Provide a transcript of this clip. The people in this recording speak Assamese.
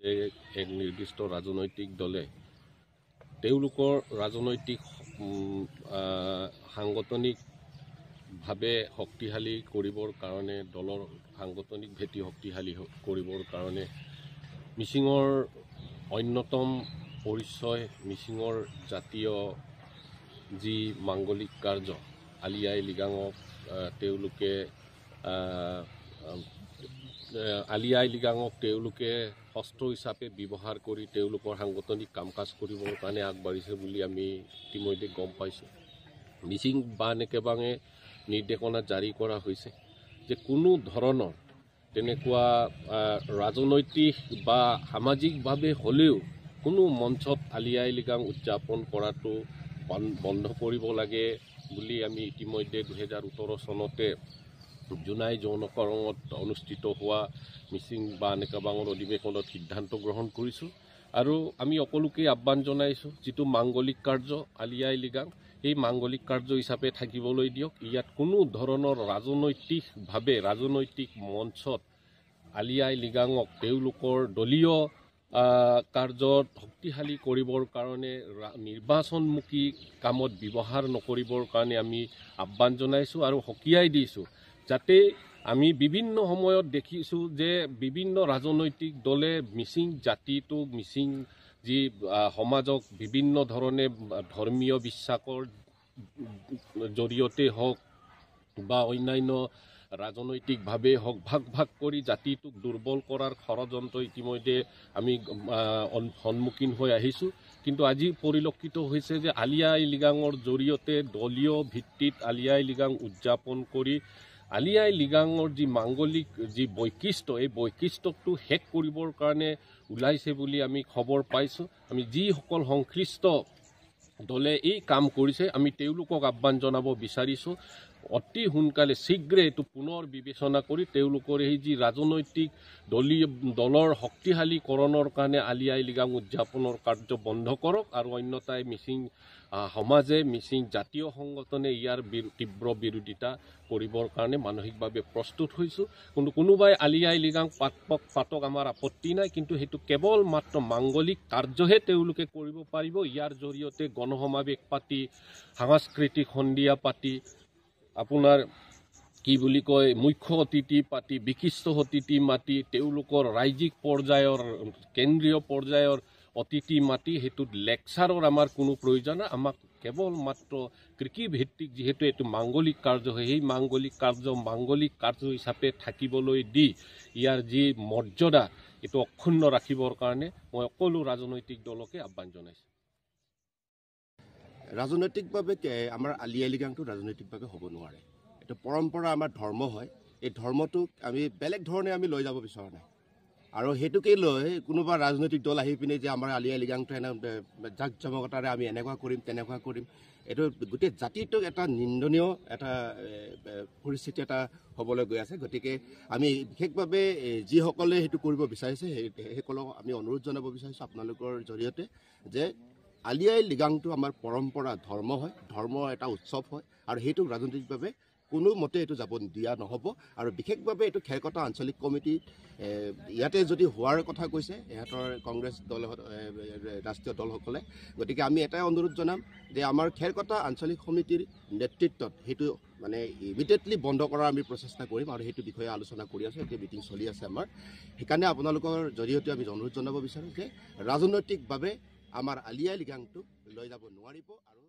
এক নিৰ্দিষ্ট ৰাজনৈতিক দলে তেওঁলোকৰ ৰাজনৈতিক সাংগঠনিকভাৱে শক্তিশালী কৰিবৰ কাৰণে দলৰ সাংগঠনিক ভেটি শক্তিশালী কৰিবৰ কাৰণে মিচিঙৰ অন্যতম পৰিচয় মিচিঙৰ জাতীয় যি মাংগলিক কাৰ্য আলি আই লৃগাঙক তেওঁলোকে অস্ত্ৰ হিচাপে ব্যৱহাৰ কৰি তেওঁলোকৰ সাংগঠনিক কাম কাজ কৰিবৰ কাৰণে আগবাঢ়িছে বুলি আমি ইতিমধ্যে গম পাইছোঁ। মিচিং বান একেবাৰে নিৰ্দেশনা জাৰি কৰা হৈছে যে কোনো ধৰণৰ তেনেকুৱা ৰাজনৈতিক বা সামাজিকভাৱে হ'লেও কোনো মঞ্চত আলি আই লৃগাং উদযাপন কৰাটো বন্ধ কৰিব লাগে বুলি আমি ইতিমধ্যে 2018 চনতে জোনাই জনকৰণত অনুষ্ঠিত হোৱা মিচিং বা নেকাবাঙৰ অধিৱেশনত সিদ্ধান্ত গ্ৰহণ কৰিছোঁ আৰু আমি সকলোকে আহ্বান জনাইছোঁ যিটো মাংগলিক কাৰ্য আলি আই লৃগাং এই মাংগলিক কাৰ্য হিচাপে থাকিবলৈ দিয়ক। ইয়াত কোনো ধৰণৰ ৰাজনৈতিক মঞ্চত আলি আই লৃগাঙক তেওঁলোকৰ দলীয় কাৰ্যত শক্তিশালী কৰিবৰ কাৰণে নিৰ্বাচনমুখী কামত ব্যৱহাৰ নকৰিবৰ কাৰণে আমি আহ্বান জনাইছোঁ আৰু সকীয়াই দিছোঁ যাতে আমি বিভিন্ন সময়ত দেখিছোঁ যে বিভিন্ন ৰাজনৈতিক দলে মিচিং জাতিটোক মিচিং যি সমাজক বিভিন্ন ধৰণে ধৰ্মীয় বিশ্বাসৰ জৰিয়তে হওক বা অন্যান্য ৰাজনৈতিকভাৱে হওক ভাগ কৰি জাতিটোক দুৰ্বল কৰাৰ ষড়যন্ত্ৰ ইতিমধ্যে আমি সন্মুখীন হৈ আহিছোঁ। কিন্তু আজি পৰিলক্ষিত হৈছে যে আলি আই লৃগাঙৰ জৰিয়তে দলীয় ভিত্তিত আলি আই লৃগাং উদযাপন কৰি আলি আই লৃগাঙৰ যি মাংগলিক যি বৈশিষ্ট্য এই বৈশিষ্ট্যটো শেষ কৰিবৰ কাৰণে ওলাইছে বুলি আমি খবৰ পাইছোঁ। আমি যিসকল সংশ্লিষ্ট দলে এই কাম কৰিছে আমি তেওঁলোকক আহ্বান জনাব বিচাৰিছোঁ অতি সোনকালে শীঘ্ৰে এইটো পুনৰ বিবেচনা কৰি তেওঁলোকৰ এই যি ৰাজনৈতিক দলৰ শক্তিশালীকৰণৰ কাৰণে আলি আই লৃগাং উদযাপনৰ কাৰ্য বন্ধ কৰক আৰু অন্যথাই মিচিং সমাজে মিচিং জাতীয় সংগঠনে ইয়াৰ তীব্ৰ বিৰোধিতা কৰিবৰ কাৰণে মানসিকভাৱে প্ৰস্তুত হৈছোঁ। কিন্তু কোনোবাই আলি আই লৃগাং পাতক আমাৰ আপত্তি নাই, কিন্তু সেইটো কেৱল মাত্ৰ মাংগলিক কাৰ্যহে তেওঁলোকে কৰিব পাৰিব। ইয়াৰ জৰিয়তে গণসমাৱেশ পাতি সাংস্কৃতিক সন্ধিয়া পাতি আপোনাৰ কি বুলি কয় মুখ্য অতিথি পাতি বিশিষ্ট অতিথি মাতি তেওঁলোকৰ ৰাজ্যিক পৰ্যায়ৰ কেন্দ্ৰীয় পৰ্যায়ৰ অতিথি মাতি সেইটোত লেকচাৰৰ আমাৰ কোনো প্ৰয়োজন নাই। আমাক কেৱল মাত্ৰ কৃষিভিত্তিক যিহেতু এইটো মাংগলিক কাৰ্য হয় সেই মাংগলিক কাৰ্য হিচাপে থাকিবলৈ দি ইয়াৰ যি মৰ্যাদা এইটো অক্ষুণ্ণ ৰাখিবৰ কাৰণে মই সকলো ৰাজনৈতিক দলকে আহ্বান জনাইছোঁ। ৰাজনৈতিকভাৱে আমাৰ আলি আই লৃগাংটো ৰাজনৈতিকভাৱে হ'ব নোৱাৰে। এইটো পৰম্পৰা আমাৰ ধৰ্ম হয়। এই ধৰ্মটোক আমি বেলেগ ধৰণে আমি লৈ যাব বিচৰা নাই আৰু সেইটোকে লৈ কোনোবা ৰাজনৈতিক দল আহি পিনে যে আমাৰ আলি আই লৃগাংটো জাক জমকতাৰে আমি এনেকুৱা কৰিম তেনেকুৱা কৰিম এইটো গোটেই জাতিটোক এটা নিন্দনীয় এটা পৰিস্থিতি এটা হ'বলৈ গৈ আছে। গতিকে আমি বিশেষভাৱে যিসকলে সেইটো কৰিব বিচাৰিছে সেইসকলক আমি অনুৰোধ জনাব বিচাৰিছোঁ আপোনালোকৰ জৰিয়তে যে আলি আই লৃগাংটো আমাৰ পৰম্পৰা ধৰ্ম হয়, ধৰ্ম এটা উৎসৱ হয় আৰু সেইটোক ৰাজনৈতিকভাৱে কোনো মতে এইটো যাব দিয়া নহ'ব। আৰু বিশেষভাৱে এইটো খেৰকটা আঞ্চলিক কমিটি ইয়াতে যদি হোৱাৰ কথা কৈছে ইহঁতৰ কংগ্ৰেছ দল ৰাষ্ট্ৰীয় দলসকলে, গতিকে আমি এটাই অনুৰোধ জনাম যে আমাৰ খেৰকটা আঞ্চলিক সমিতিৰ নেতৃত্বত সেইটো মানে ইমিডিয়েটলি বন্ধ কৰাৰ আমি প্ৰচেষ্টা কৰিম আৰু সেইটো বিষয়ে আলোচনা কৰি আছোঁ। এতিয়া মিটিং চলি আছে আমাৰ। সেইকাৰণে আপোনালোকৰ জৰিয়তে আমি অনুৰোধ জনাব বিচাৰোঁ যে ৰাজনৈতিকভাৱে আমাৰ আলি আই লৃগাংটো লৈ যাব নোৱাৰিব আৰু